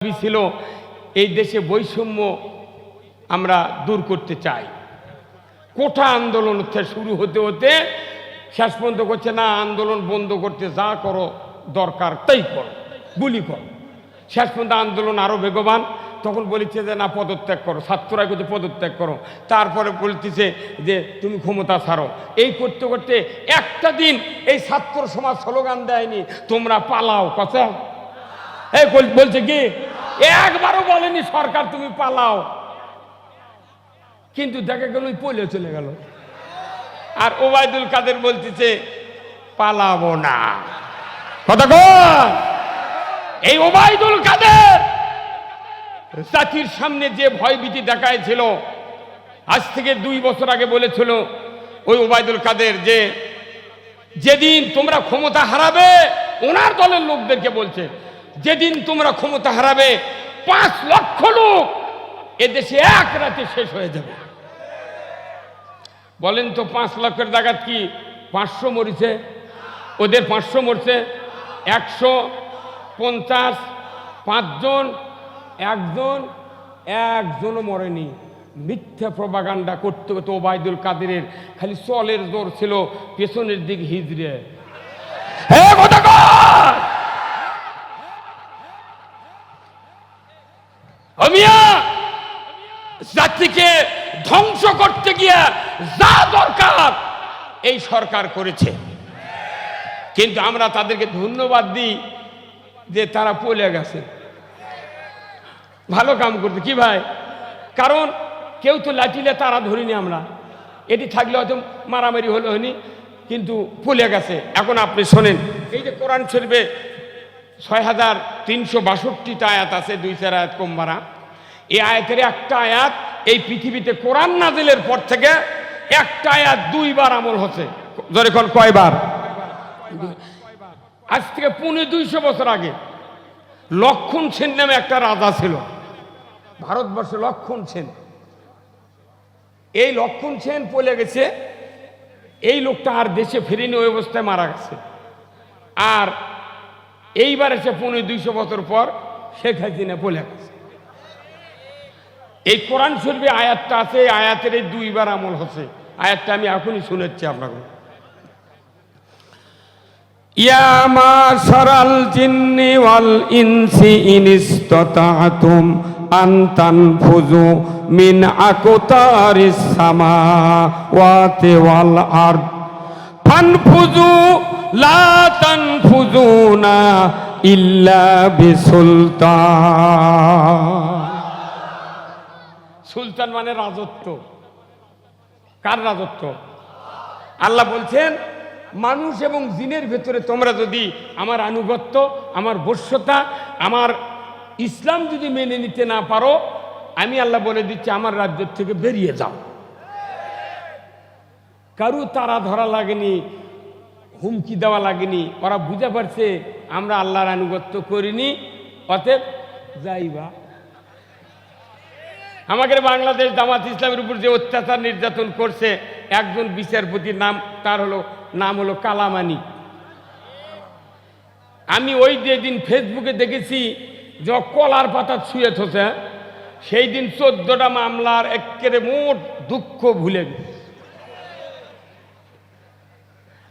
ছিল এই দেশে বৈষম্য আমরা দূর করতে চাই। কোঠা আন্দোলন শুরু হতে হতে শেষ পর্যন্ত করছে না, আন্দোলন বন্ধ করতে যা করো দরকার তাই করো, গুলি করো। শেষ পর্যন্ত আন্দোলন আরো বেগবান। তখন বলেছে যে না, পদত্যাগ করো। ছাত্ররা করছে পদত্যাগ করো। তারপরে বলতেছে যে তুমি ক্ষমতা ছাড়ো। এই করতে করতে একটা দিন এই ছাত্র সমাজ স্লোগান দেয়নি তোমরা পালাও। কথা এই বলছে কি, একবারও বলেনি সরকার তুমি পালাও, কিন্তু দেখা গেল পলে চলে গেল। আর ওবায়দুল কাদের বলতেছে পালাবো না। কথা কন, এই ওবায়দুল কাদের জাতির সামনে যে ভয়ভীতি দেখাইছিল, আজ থেকে 2 বছর আগে বলেছিল ওই ওবায়দুল কাদের যে যেদিন তোমরা ক্ষমতা হারাবে, ওনার দলের লোকদেরকে বলছে যেদিন তোমরা ক্ষমতা হারাবে 5 লক্ষ লোক এদেশে এক রাতে শেষ হয়ে যাবে। বলেন তো 5 লক্ষের জায়গা কি 500 মরিছে? ওদের 500 মরছে, 150, 5 জন, একজনও মরেনি। মিথ্যা প্রপাগান্ডা করতে করতে ওবায়দুল কাদেরের খালি চলের জোর ছিল, পেছনের দিক হিজড়ে। জাতিকে ধ্বংস করতে গিয়ে যা দরকার এই সরকার করেছে, কিন্তু আমরা তাদেরকে ধন্যবাদ দিই যে তারা পলে গেছে, ভালো কাম করতে। কি ভাই, কারণ কেউ তো লাঠিলে তারা ধরিনি আমরা, এটি থাকলে হয়তো মারামারি হলো হয়নি, কিন্তু পলে গেছে। এখন আপনি শোনেন, এই যে কোরআন শরীফে 6362টা আয়াত আছে, 2-4 আয়াত কম মারা। এই আয়াতের একটা আয়াত এই পৃথিবীতে কোরআন নাজিলের পর থেকে একটা আয়াত 2 বার আমল হচ্ছে। যখন কয়বার? আজ থেকে 250 বছর আগে লক্ষণ সেন নামে একটা রাজা ছিল ভারতবর্ষে, লক্ষণ সেন। এই লক্ষণ সেন পলে গেছে, এই লোকটা আর দেশে ফেরেনি, ওই অবস্থায় মারা গেছে। আর এইবার এসে 250 বছর পর শেখ হাসিনা পলে গেছে। এই কোরআন শরীফে আয়াতটা আছে, এই আয়াতের এই 2 বার আমল হচ্ছে। আয়াতটা আমি এখনই শুনেছি আপনাকে। ইয়া মাশারাল জিন্নি ওয়াল ইনসি ইন ইসতাতা'তুম আন তানফুযু মিন আকতারিস সামাওয়াতি ওয়াল আরদ ফানফুযু লা তানফুযুনা ইল্লা বিসুলতান। সুলতান মানে রাজত্ব। কার রাজত্ব? আল্লাহ বলছেন মানুষ এবং জিনের ভেতরে তোমরা যদি আমার আনুগত্য, আমার বশ্যতা, আমার ইসলাম যদি মেনে নিতে না পারো, আমি আল্লাহ বলে দিচ্ছি আমার রাজ্য থেকে বেরিয়ে যাও। কারু তারা ধরা লাগেনি, হুমকি দেওয়া লাগেনি, ওরা বুঝে পারছে আমরা আল্লাহর আনুগত্য করিনি, অতএব যাইবা। আমাদের বাংলাদেশ জামাত ইসলামের উপর যে অত্যাচার নির্যাতন করছে, একজন বিচারপতির নাম হলো কালামানি। আমি ওই যেদিন ফেসবুকে দেখেছি যে কলার পাতা ছুঁয়ে থসে, সেই দিন 14টা মামলার একেবারে মোট দুঃখ ভুলে গেছে।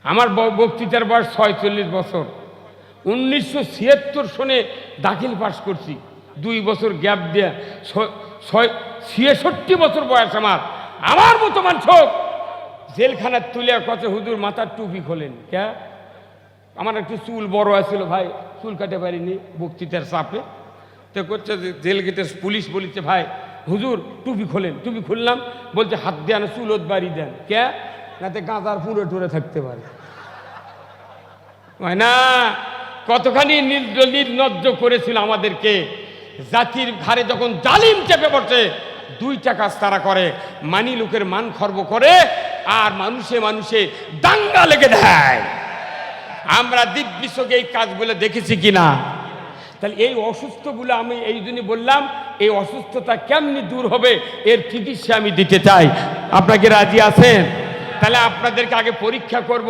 আমার বক্তৃতার বয়স 46 বছর। 1976 সনে দাখিল পাশ করছি, 2 বছর গ্যাপ দিয়ে 66 বছর বয়স আমার মতো মানুষ জেলখানার তুলে কত হুজুর মাথার টুপি খোলেন। কে? আমার একটু চুল বড় আছিল ভাই, চুল কাটে পারিনি বক্তৃতার চাপে। তো করছে যে জেল গেটে পুলিশ বলেছে ভাই হুজুর টুপি খোলেন। টুপি খুললাম, বলছে হাত দিয়ে না চুলত বাড়ি দেন। কে? নাতে গাঁজার পুরে টুরে থাকতে পারে না। কতখানি নির্লজ্জ করেছিল আমাদেরকে। জাতির ঘাড়ে যখন জালিম চেপে পড়ছে, 2টা কাজ তারা করে, মানি লোকের মান খর্ব করে আর মানুষে দাঙ্গা লেগে দেয়। আমরা দিব্যিসকে এই কাজগুলো দেখেছি কিনা? তাহলে এই অসুস্থগুলো আমি এই জন্য বললাম, এই অসুস্থতা কেমনি দূর হবে এর চিকিৎসা আমি দিতে চাই। আপনাকে রাজি আছেন? তাহলে আপনাদেরকে আগে পরীক্ষা করব,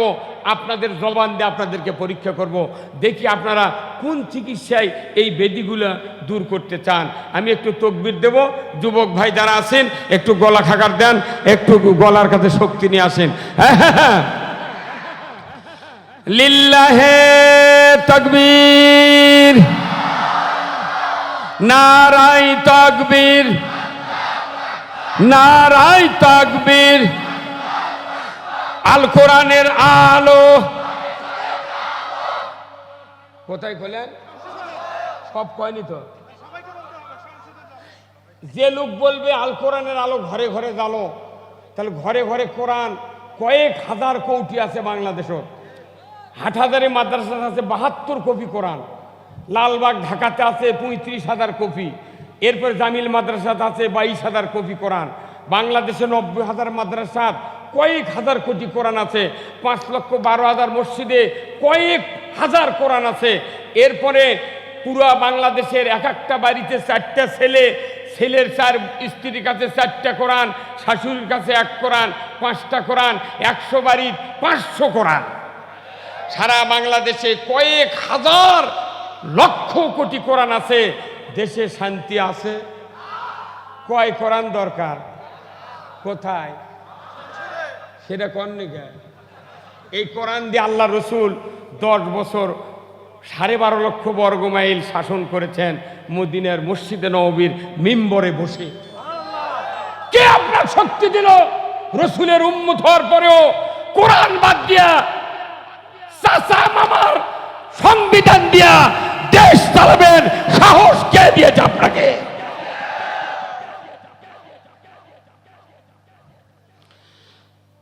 আপনাদের জবান দিয়ে আপনাদেরকে পরীক্ষা করব, দেখি আপনারা কোন চিকিৎসায় এই ব্যাধিগুলো দূর করতে চান। আমি একটু তকবির দেব, যুবক ভাই যারা আছেন একটু গলা খাকার দেন, একটু গলার কাছে শক্তি নিয়ে আসেন। লিল্লাহে তাকবীর, নারাই তাকবীর, নারাই তাকবীর। আল কোরআনের আলো কোথায় খোলেন? সব কয়নি তো। যে লোক বলবে আল কোরআনের আলো ঘরে ঘরে জ্বালো, তাহলে ঘরে ঘরে কোরআন কয়েক হাজার কৌটি আছে বাংলাদেশত। হাটহাজারি মাদ্রাসা আছে 72 কপি কোরআন, লালবাগ ঢাকাতে আছে 35,000 কপি, এরপর জামিল মাদ্রাসাত আছে 22,000 কপি কোরআন। বাংলাদেশে 90,000 মাদ্রাসাত কয়েক হাজার কোটি কোরআন আছে। 5,12,000 মসজিদে কয়েক হাজার কোরআন আছে। এরপরে পুরো বাংলাদেশের এক একটা বাড়িতে 4টা ছেলে, ছেলের 4 স্ত্রীর কাছে 4টা কোরআন, শাশুড়ির কাছে 1 কোরআন, 5টা কোরআন, 100 বাড়ির 500 কোরআন। সারা বাংলাদেশে কয়েক হাজার লক্ষ কোটি কোরআন আছে। দেশে শান্তি আছে? কয় কোরআন দরকার? কোথায়? সেটা কোন নিকে? এই কোরআন দিয়ে আল্লাহ রসুল 10 বছর 12.5 লক্ষ বর্গ মাইল শাসন করেছেন মদিনার মসজিদে নববীর মিম্বরে বসে। কে আপনার শক্তি দিল রসুলের উম্মত হওয়ার পরেও কোরআন বাদ দিয়া, চাচা মামার সংবিধান দিয়া দেশ চালাবেন সাহস কে দিয়েছে আপনাকে?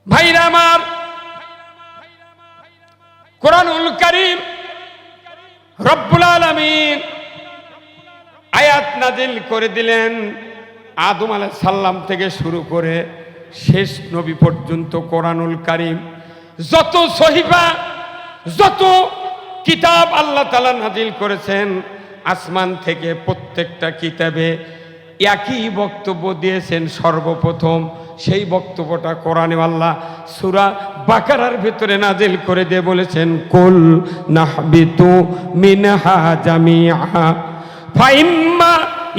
ভাইরা আমার, কোরআনুল কারীম রব্বুল আলামিন আয়াত নাজিল করে দিলেন আদম আলাইহিস সালাম থেকে শুরু করে শেষ নবী পর্যন্ত। কোরআনুল কারীম যত সহিফা, যত কিতাব আল্লাহ তাআলা নাজিল করেছেন, আসমান থেকে প্রত্যেকটা কিতাবে একই বক্তব্য দিয়েছেন সর্বপ্রথম। সেই বক্তব্যটা কোরআনে আল্লাহ সূরা বাকারার ভিতরে নাজিল করে দিয়ে বলেছেন, কুল নাহবিতু মিনহা জামিআ ফাইম্মা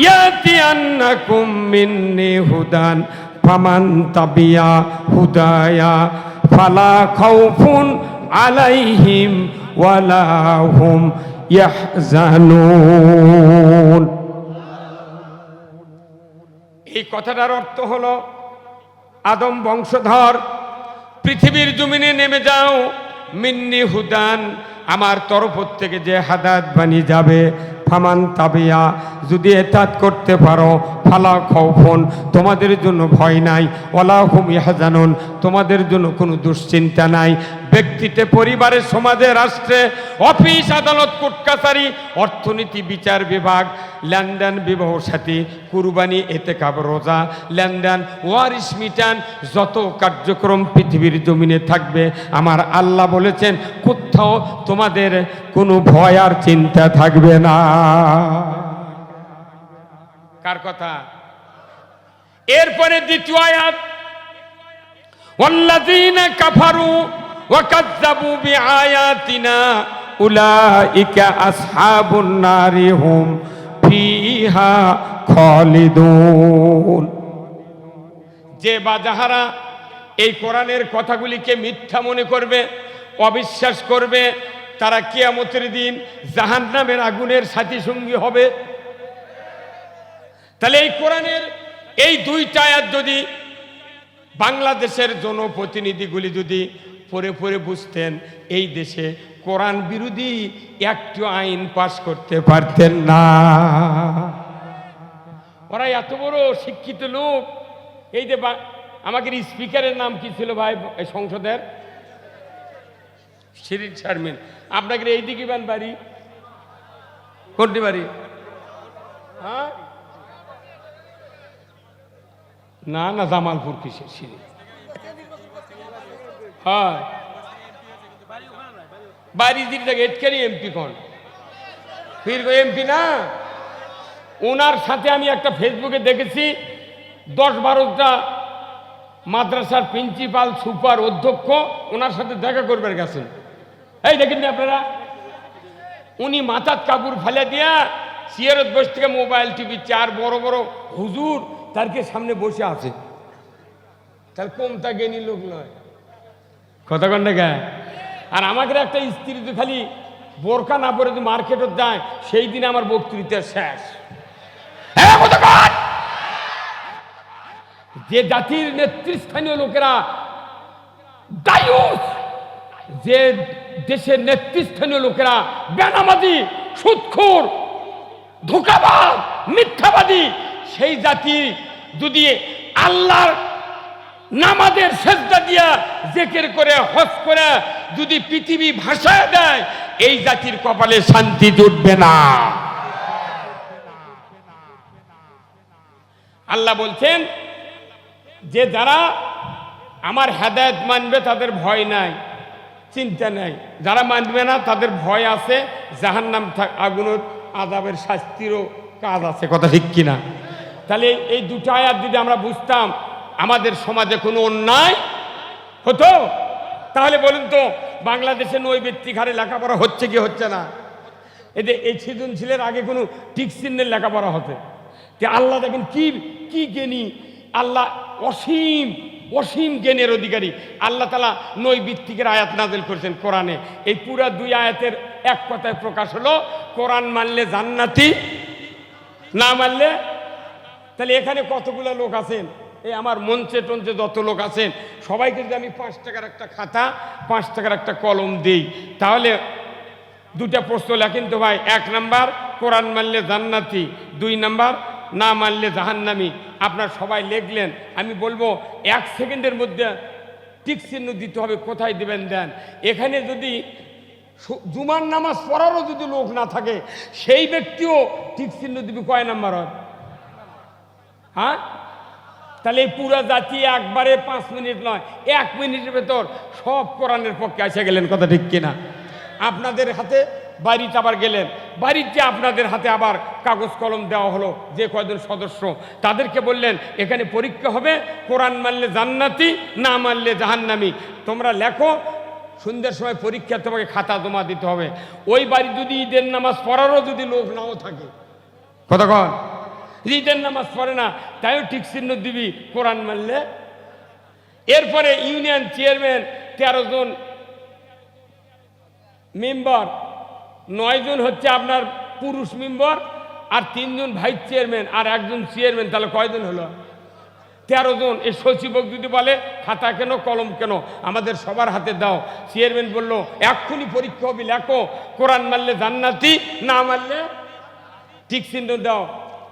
ইয়াতিয়ান্নাকুম মিন্নি হুদান ফামান তাবিয়া হুদায়া ফালা খাউফুন আলাইহিম ওয়ালা হুম ইয়াহজানুন। এই কথাটার অর্থ হলো, আদম বংশধর পৃথিবীর জমিনে নেমে যাও, মিন্নি হুদান, আমার তরফ থেকে যে হাদায়াত বানি যাবে, ফামান তাবিয়া, যদি এতাত করতে পারো, ফালা খাউফুন, তোমাদের জন্য ভয় নাই, ওয়ালা হুম ইয়াহজানুন, তোমাদের জন্য কোনো দুশ্চিন্তা নাই। ব্যক্তিতে, পরিবারে, সমাজে, রাষ্ট্রে, অফিস আদালত, কোর্ট কাছারি, অর্থনীতি, বিচার বিভাগ, লেনদেন, বিবাহ সাথী, কুরবানি, এতেকাব, রোজা, লেনদেন, ওয়ারিশ মিটান, যত কার্যক্রম পৃথিবীর জমিনে থাকবে, আমার আল্লাহ বলেছেন কোথাও তোমাদের কোনো ভয় আর চিন্তা থাকবে না। কার কথা? এরপরে দ্বিতীয় আয়াত, ওয়াল্লাযীনা কাফারু ওয়া কাযযাবু বিআয়াতিনা উলাইকা আসহাবুন নারি হুম ফিহা খালিদুন। যে বা যাহারা এই কোরআনের কথাগুলিকে মিথ্যা মনে করবে, অবিশ্বাস করবে, তারা কিয়ামতের দিন জাহান্নামের আগুনের সাথী সঙ্গী হবে। তাহলে এই কোরআনের এই 2টা আয়াত যদি বাংলাদেশের জনপ্রতিনিধিগুলি যদি পড়ে পড়ে বুঝতেন, এই দেশে কোরআন বিরোধী একটু আইন পাশ করতে পারতেন না। ওরা এত বড় শিক্ষিত লোক। এই যে আমাদের স্পিকারের নাম কি ছিল ভাই এই সংসদের? শিরিন শারমিন। আপনাকে এইদিকে বান বাড়ি কোনটি বাড়ি? হ্যাঁ না না, জামালপুর কিসের শিরিন? হয় বাড়ি দিকে এটকারি এমপি কোন ফির এমপি না। ওনার সাথে আমি একটা ফেসবুকে দেখেছি 10-12টা মাদ্রাসার প্রিন্সিপাল সুপার অধ্যক্ষ ওনার সাথে দেখা করবার গেছেন। এই দেখেন না আপনারা, উনি মাথার কাপড় ফেলে দিয়া চেয়ারত বসে থেকে মোবাইল টিভি চার বড় বড় হুজুর তারকে সামনে বসে আছে। তার কমতা জ্ঞানী লোক নয়, কথা কন না গায়ে। আর আমাকে একটা স্ত্রী তো খালি বোরকা না পরে তো মার্কেটত যায়, সেই দিন আমার বক্তৃতা শেষ। যে জাতির নেতৃস্থানীয় লোকেরা দায়ুস, যে দেশের নেতৃস্থানীয় লোকেরা বেনামাজি, সুদখোর, ধোঁকাবাজ, মিথ্যাবাদী, সেই জাতি যদি আল্লাহর নামাজের সেজদা দিয়া জিকির করে হজ করে যদি পৃথিবী ভাসায় দেয়, এই জাতির কপালে শান্তি জুটবে না। আল্লাহ বলছেন যে যারা আমার হেদায়েত মানবে তাদের ভয় নাই, চিন্তা নাই। যারা মানবে না তাদের ভয় আছে, জাহান্নাম আগুনের আযাবের শাস্তিরও কাজ আছে, কথা ঠিক কিনা? তাহলে এই দুটো আয়াত যদি আমরা বুঝতাম, আমাদের সমাজে কোনো অন্যায় হতো? তাহলে বলুন তো, বাংলাদেশে নৈবেত্তিক হারে লেখাপড়া হচ্ছে কি হচ্ছে না? এই সৃজনশীলের আগে কোনো টিকচিহ্নের লেখাপড়া হতে। আল্লাহ দেখেন কি কি জ্ঞানী আল্লাহ, অসীম অসীম জ্ঞানের অধিকারী আল্লাহ তাআলা নৈবিত্তিকের আয়াত নাযিল করেছেন কোরআনে। এই পুরা দুই আয়াতের এক কথায় প্রকাশ হলো, কোরআন মানলে জান্নাতি, না মানলে। তাহলে এখানে কতগুলো লোক আছেন, এই আমার মঞ্চে টঞ্চে যত লোক আছেন, সবাইকে যদি আমি 5 টাকার একটা খাতা 5 টাকার একটা কলম দিই, তাহলে দুটা প্রশ্ন লেখেন তো ভাই। 1 নাম্বার কোরআন মানলে জান্নাতি, 2 নাম্বার না মানলে জাহান্নামী। আপনার সবাই লিখলেন, আমি বলবো 1 সেকেন্ডের মধ্যে টিক চিহ্ন দিতে হবে, কোথায় দিবেন দেন। এখানে যদি জুমার নামাজ পড়ারও যদি লোক না থাকে, সেই ব্যক্তিও টিক চিহ্ন দিবে কয় নাম্বার হয়? হ্যাঁ, তাহলে এই পুরা জাতি একবারে 5 মিনিট নয়, 1 মিনিটের ভেতর সব কোরআনের পক্ষে এসে গেলেন, কথা ঠিক কিনা? আপনাদের হাতে বাড়িতে আবার গেলেন, বাড়িতে আপনাদের হাতে আবার কাগজ কলম দেওয়া হলো, যে কয়জন সদস্য তাদেরকে বললেন এখানে পরীক্ষা হবে, কোরআন মানলে জান্নাতি, না মানলে জাহান্নামী। তোমরা লেখো, সন্ধ্যার সময় পরীক্ষা, তোমাকে খাতা জমা দিতে হবে। ওই বাড়ি যদি ঈদের নামাজ পড়ারও যদি লোক নাও থাকে, কথা কন, ঈদের নামাজ পড়ে না, তাইও ঠিক চিহ্ন দিবি কোরআন মানলে। এরপরে ইউনিয়ন চেয়ারম্যান 13 জন মেম্বার, 9 জন হচ্ছে আপনার পুরুষ মেম্বার, আর 3 জন ভাইস চেয়ারম্যান, আর 1 জন চেয়ারম্যান। তাহলে কয়জন হলো? 13 জন। এই সচিবক যদি বলে খাতা কেন কলম কেন, আমাদের সবার হাতে দাও, চেয়ারম্যান বলল এক্ষুনি পরীক্ষা হবে, লেখো কোরআন মানলে জান্নাতি, না মানলে ঠিক চিহ্ন দাও।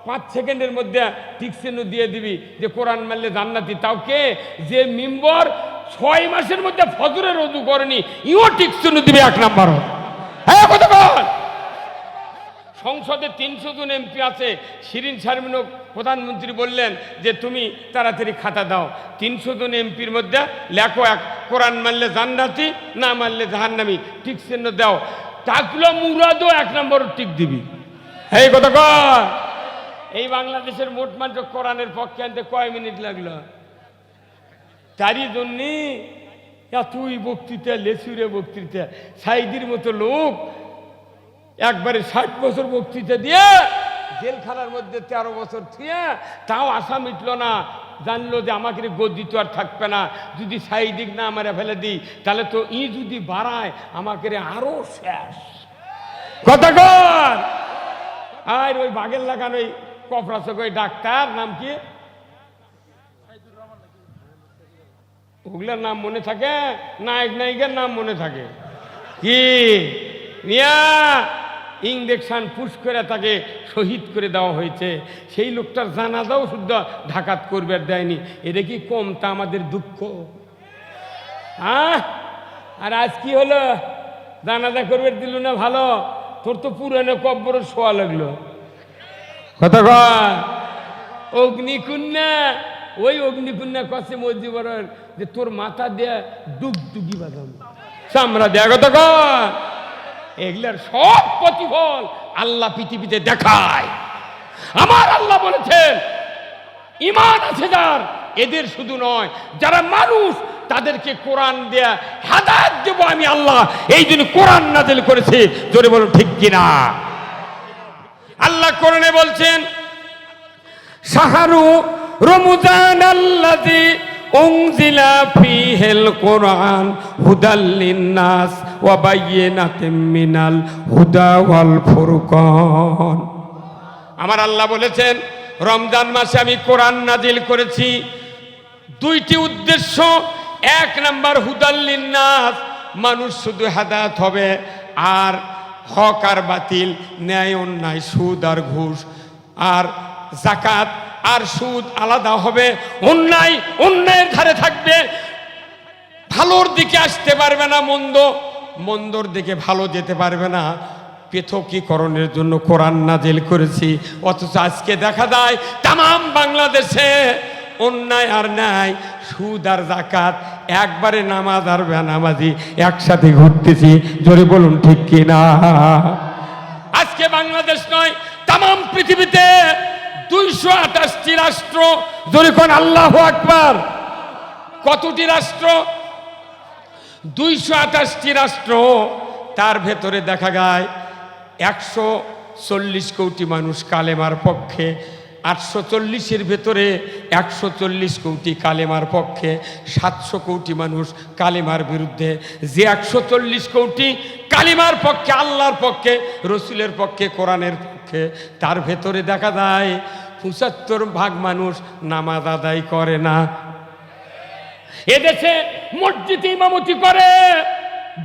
5 সেকেন্ডের মধ্যে ঠিক চিহ্ন দিয়ে দিবি যে কোরআন মানলে জান্নাতি। তাও কে? যে মেম্বার 6 মাসের মধ্যে ফজরের ওযু করেনি, ইও ঠিক চিহ্ন দিবে 1 নাম্বার। হ্যাঁ, কথা বল। সংসদে 300 জন এমপি আছে, শিরিন শারমিন প্রধানমন্ত্রী বললেন যে তুমি তাড়াতাড়ি খাতা দাও, 300 জন এমপির মধ্যে লেখো কোরআন মানলে জান্নাতি, না মানলে জাহান্নামী, ঠিক চিহ্ন দাও। তাকলো মুরাদও 1 নম্বর টিক দিবি। এই কথা কর। এই বাংলাদেশের মোট মানুষ কোরআনের পক্ষে আনতে কয় মিনিট লাগলো? তারই জন্যে এতই বক্তৃতা, লেসুরে বক্তৃতা। সাইদির মতো লোক একবারে 60 বছর বক্তৃতা দিয়ে জেলখানার মধ্যে 13 বছর থুয়ে, তাও আশা মিটল না। জানলো যে আমাকে গদি তো আর থাকবে না, যদি সাইদিক না আমারে ফেলে দিই, তাহলে তো যদি বাড়ায় আমাকে আরো শেষ। কথা কর। আর ওই বাগের লাগানো ওই কপড়াচক ওই ডাক্তার নাম কি, ওগুলার নাম মনে থাকে? নায়ক নায়িকার নাম মনে থাকে কি? মিয়া ইঞ্জেকশন পুশ করে তাকে শহীদ করে দেওয়া হয়েছে। সেই লোকটার জানাজাও শুদ্ধ ঢাকাত করবে দেয়নি। এটা কি কমতা আমাদের দুঃখ? হ্যাঁ, আর আজ কি হলো? জানাজা করবে দিল না, ভালো। তোর তো পুরানো কব্বর শোয়া লাগলো। কথা কয়। অগ্নিকুন্যা, ওই অগ্নিকুন্যা কষে মজিবর যে তোর মাথা দেয়া ডুগডুগি বাদাম চামড়া দেয়া। কথা কয়। এগুলার সব প্রতিফল আল্লাহ পৃথিবীতে দেখায়। আমার আল্লাহ বলেছেন, ঈমান আছে যার, এদের শুধু নয়, যারা মানুষ তাদেরকে কোরআন দেয়া হেদায়েত দেব আমি আল্লাহ, এই জন্য কোরআন নাযিল করেছে। জোরে বলুন ঠিক কিনা? আল্লাহ কোরআনে বলছেন, শাহরু রমজান আল্লাযী উনজিলা ফীহিল কোরআন হুদাল লিন্নাস ওয়া বায়্যিনাতিম মিনাল হুদা ওয়াল ফুরকান। আমার আল্লাহ বলেছেন, রমজান মাসে আমি কোরআন নাজিল করেছি, দুইটি উদ্দেশ্য। এক নাম্বার হুদাল লিন্নাস, মানুষ শুধু হেদায়েত হবে, আর হক আর বাতিল, ন্যায় অন্যায়, সুদ আর ঘুষ আর যাকাত আর সুদ আলাদা হবে। অন্যায় অন্যায়ের ধারে থাকবে, ভালোর দিকে আসতে পারবে না, মন্দর দিকে ভালো যেতে পারবে না। পৃথকীকরণের জন্য কোরআন নাজিল করেছি। অথচ আজকে দেখা যায় তামাম বাংলাদেশে অন্যায় আর ন্যায়, সুদ আর যাকাত, একবারে নামাজ আর বেনামাজি একসাথে ঘুরতেছি। জোরে বলুন ঠিক কিনা? আজকে বাংলাদেশ নয়, তামাম পৃথিবীতে 228টি রাষ্ট্র। জোরে কোন আল্লাহু আকবার। কতটি রাষ্ট্র? 228টি রাষ্ট্র। তার ভেতরে দেখা যায় 140 কোটি মানুষ কালেমার পক্ষে, 840-এর ভেতরে 140 কোটি কালেমার পক্ষে, 700 কোটি মানুষ কালেমার বিরুদ্ধে। যে 140 কোটি কালেমার পক্ষে, আল্লাহর পক্ষে, রসুলের পক্ষে, কোরআনের পক্ষে, তার ভেতরে দেখা যায় 75% মানুষ নামাজ আদায় করে না। এদেশে মসজিদে ইমামতি করে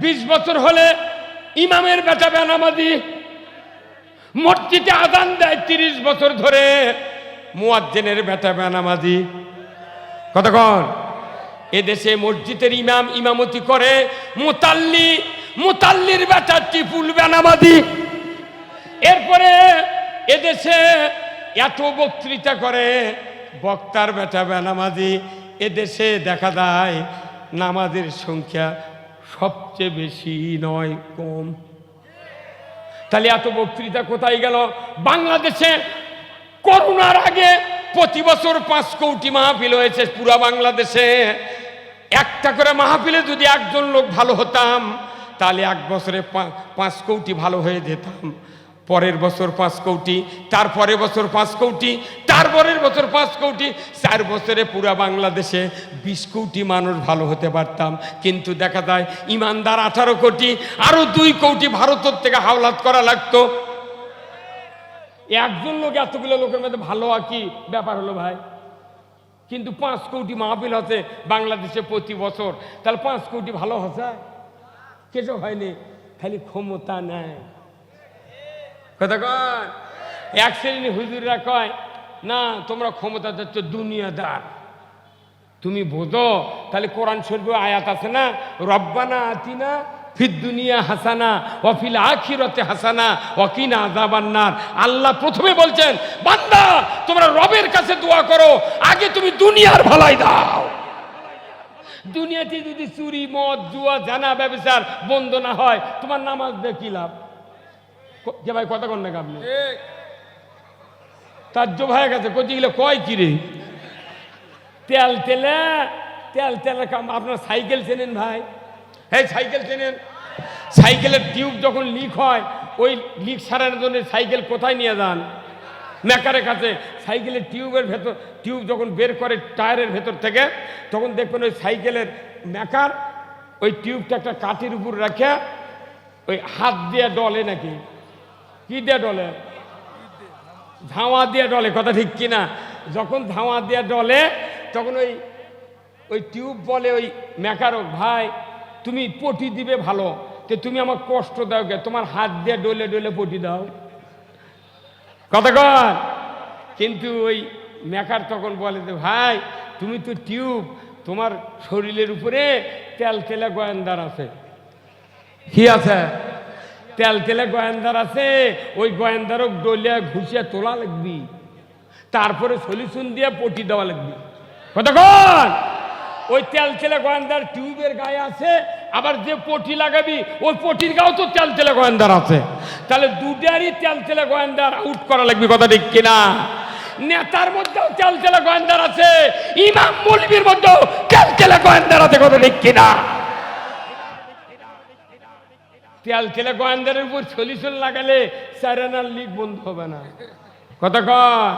20 বছর হলে ইমামের বেটা বেনামাজি, মসজিদে আযান দেয় 30 বছর ধরে, মুয়াজ্জিনের বেটা বেনামাজি। কতক্ষণ? এদেশে মসজিদের ইমাম ইমামতি করে, মুতাল্লির বেটা টিপুল বেনামাজি। এরপরে এদেশে এত বক্তৃতা করে বক্তার বেটা বেনামাজি। এদেশে দেখা যায় নামাজের সংখ্যা সবচেয়ে বেশি নয়, কম। তাহলে এত বক্তৃতা কোথায় গেল? বাংলাদেশে করোনার আগে প্রতি বছর 5 কোটি মাহফিল হয়েছে পুরা বাংলাদেশে। একটা করে মাহফিলে যদি একজন লোক ভালো হতাম, তাহলে এক বছরে 5 কোটি ভালো হয়ে যেতাম। পরের বছর 5 কোটি, তারপরের বছর 5 কোটি, তারপরের বছর 5 কোটি, 4 বছরে পুরা বাংলাদেশে 20 কোটি মানুষ ভালো হতে পারতাম। কিন্তু দেখা যায় ইমানদার 18 কোটি, আরো 2 কোটি ভারতের থেকে হাওলাত করা লাগতো। একজন লোক এতগুলো লোকের মধ্যে ভালো আর কি ব্যাপার হলো ভাই? কিন্তু 5 কোটি মাহফিল হচ্ছে বাংলাদেশে প্রতি বছর, তাহলে 5 কোটি ভালো হচ্ছে কিছু হয়নি, খালি ক্ষমতা নেয়। কতক্ষণ? এক শ্রেণী হুজুররা কয়, না তোমরা ক্ষমতা যাচ্ছ দুনিয়াদার। তুমি বোঝো, তাহলে কোরআন শরীফে আয়াত আছে না, রব্বানা আতিনা ফিদ দুনিয়া হাসানা ওয়া ফিল আখিরাতি হাসানা ওয়া কিনা আযাবান্নার। আল্লাহ প্রথমে বলছেন, বান্দা তোমরা রবের কাছে দোয়া করো, আগে তুমি দুনিয়ার ভালাই দাও। দুনিয়াতে যদি চুরি, মদ, জুয়া, জানা, ব্যভিচার বন্ধ না হয়, তোমার নামাজ দিয়ে কি লাভ? যে ভাই কথা কন না আপনি, তার জো ভাই গেছে কোথায় গেলে কয় কিরে তেল তেলে কাম। আপনার সাইকেল চেনেন ভাই? হ্যাঁ সাইকেল চেনেন? সাইকেলের টিউব যখন লিক হয়, ওই লিক সারানোর জন্য সাইকেল কোথায় নিয়ে যান? মেকারের কাছে। সাইকেলের টিউবের ভেতর, টিউব যখন বের করে টায়ারের ভেতর থেকে, তখন দেখবেন ওই সাইকেলের মেকার ওই টিউবটা একটা কাঠের উপর রাখে ওই হাত দিয়ে ডলে, নাকি কি দিয়ে ডলে? ধাওয়া দিয়ে ডলে। কথা ঠিক কিনা? যখন ধাওয়া দিয়ে ডলে তখন ওই টিউব বলে ওই মেকারক, ভাই তুমি পটি দিবে ভালো, তো তুমি আমার কষ্ট দাও গে, তোমার হাত দিয়ে ডলে ডলে পটি দাও। কথা কর। কিন্তু ওই মেকার তখন বলে যে, ভাই তুমি তো টিউব, তোমার শরীরের উপরে তেলে গোয়েন্দার আছে। কি আছে? তেলে গোয়েন্দার আছে। ওই গোয়েন্দারও ডলিয়া ঘুষিয়া তোলা লাগবি, তারপরে সলিউশন দিয়ে পটি দেওয়া লাগবি। কতক্ষণ? ওই তেলে গোয়েন্দার টিউবের গায়ে আছে, আবার যে পটি লাগাবি ওই পটির গাও তো তেলে গোয়েন্দার আছে। তাহলে দুটারই তেলে গোয়েন্দার আউট করা লাগবে। কথা ঠিক কিনা? নেতার মধ্যেও তেলতেলা গোয়েন্দার আছে, ইমাম মৌলবীর মধ্যেও তেলতেলা গোয়েন্দার আছে। কথা ঠিক কিনা? তেলতেলা গোয়েন্দারের উপর সলিউশন লাগালে চারানার লিগ বন্ধ হবে না। কথা কন।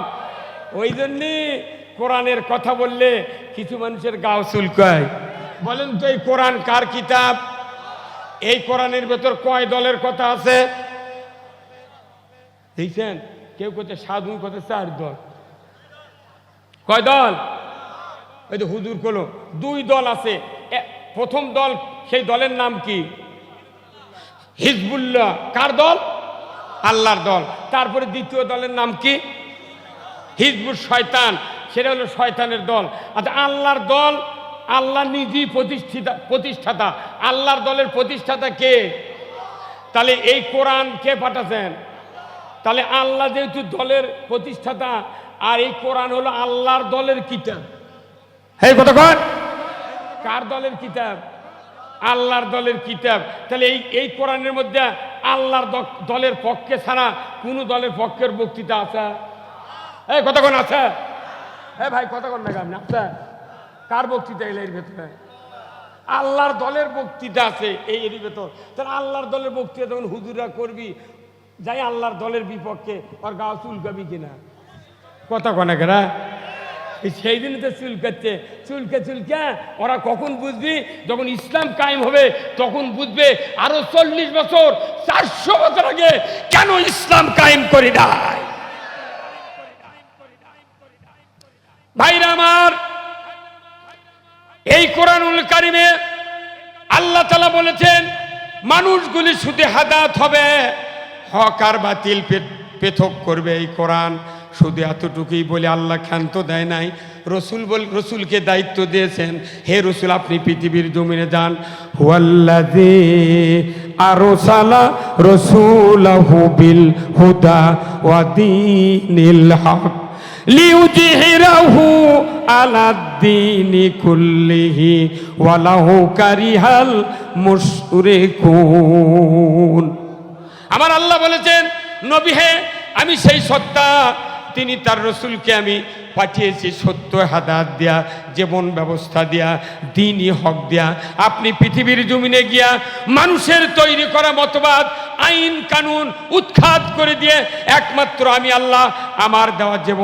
ওই জন্যে কোরআনের কথা বললে কিছু মানুষের গাও চুলকায়। বলেন তো এই কোরআন কার কিতাব? এই কোরআনের ভেতর কয় দলের কথা আছে দেখছেন? কেউ কোথায় 7, কোথায় 4 দল। কয় দল? ওই তো হুজুর কলো 2 দল আছে। প্রথম দল, সেই দলের নাম কি? হিজবুল্লাহ। কার দল? আল্লাহর দল। তারপরে দ্বিতীয় দলের নাম কি? হিজবুল শয়তান, সেটা হলো শয়তানের দল। আচ্ছা, আল্লাহর দল, আল্লাহ নিজেই প্রতিষ্ঠাতা। আল্লাহর দলের প্রতিষ্ঠাতা কে? তাহলে এই কোরআন কে পাঠাছেন? তাহলে আল্লাহ যেহেতু দলের প্রতিষ্ঠাতা, আর এই কোরআন হলো আল্লাহর দলের কিতাব। এই কথা কন, কার দলের কিতাব? আল্লাহর দলের কিতাব। তাহলে এই কোরআনের মধ্যে আল্লাহর দলের পক্ষে ছাড়া কোন দলের পক্ষের বক্তৃতা আছে? এই কথা কোন আছে? হ্যাঁ ভাই, কথা কোন না আপনি? আছে? কার বক্তৃতা এর ভেতরে? আল্লাহর দলের বক্তৃতা আছে এর ভেতর। তাহলে আল্লাহর দলের বক্তৃতা যখন হুজুরা করবি, যাই আল্লাহর দলের বিপক্ষে, ওর গাও চুলকাবি কিনা? কথা কনে কেনা? সেই দিন তো চুলকাচ্ছে। চুলকে ওরা কখন বুঝবি? যখন ইসলাম কায়েম হবে তখন বুঝবে আরো 40 বছর 400 বছর আগে কেন ইসলাম কায়েম করি নাই। ভাইরা আমার, এই কোরআনুল কারিমে আল্লাহ তাআলা বলেছেন মানুষগুলি শুধু হাদায়াত হবে, হক আর বাতিল পৃথক করবে এই কোরআন। শুধু এতটুকুই বলে আল্লাহ ক্ষান্ত দেয় নাই। রসুলকে দায়িত্ব দিয়েছেন, হে রসুল আপনি পৃথিবীর জমিনে যান। হুয়াল্লাযী আরসালা রাসূলাহু বিল হুদা ওয়া দীনিল হক লিইয়ুযহিরাহু আলাদ-দীনি কুল্লিহি ওয়ালাহু কারিহাল মুশরিকুন। আমার আল্লাহ বলেছেন, নবী হে, আমি সেই সত্তা, তিনি তার রসুলকে আমি পাঠিয়েছি সত্য হাদায়াত দিয়া, জীবন ব্যবস্থা দিয়া, দ্বীনি হক দিয়া। আপনি পৃথিবীর জমিনে গিয়া মানুষের তৈরি করা মতবাদ, আইন কানুন উৎখাত করে দিয়ে একমাত্র আমি আল্লাহ আমার দেওয়া জীবন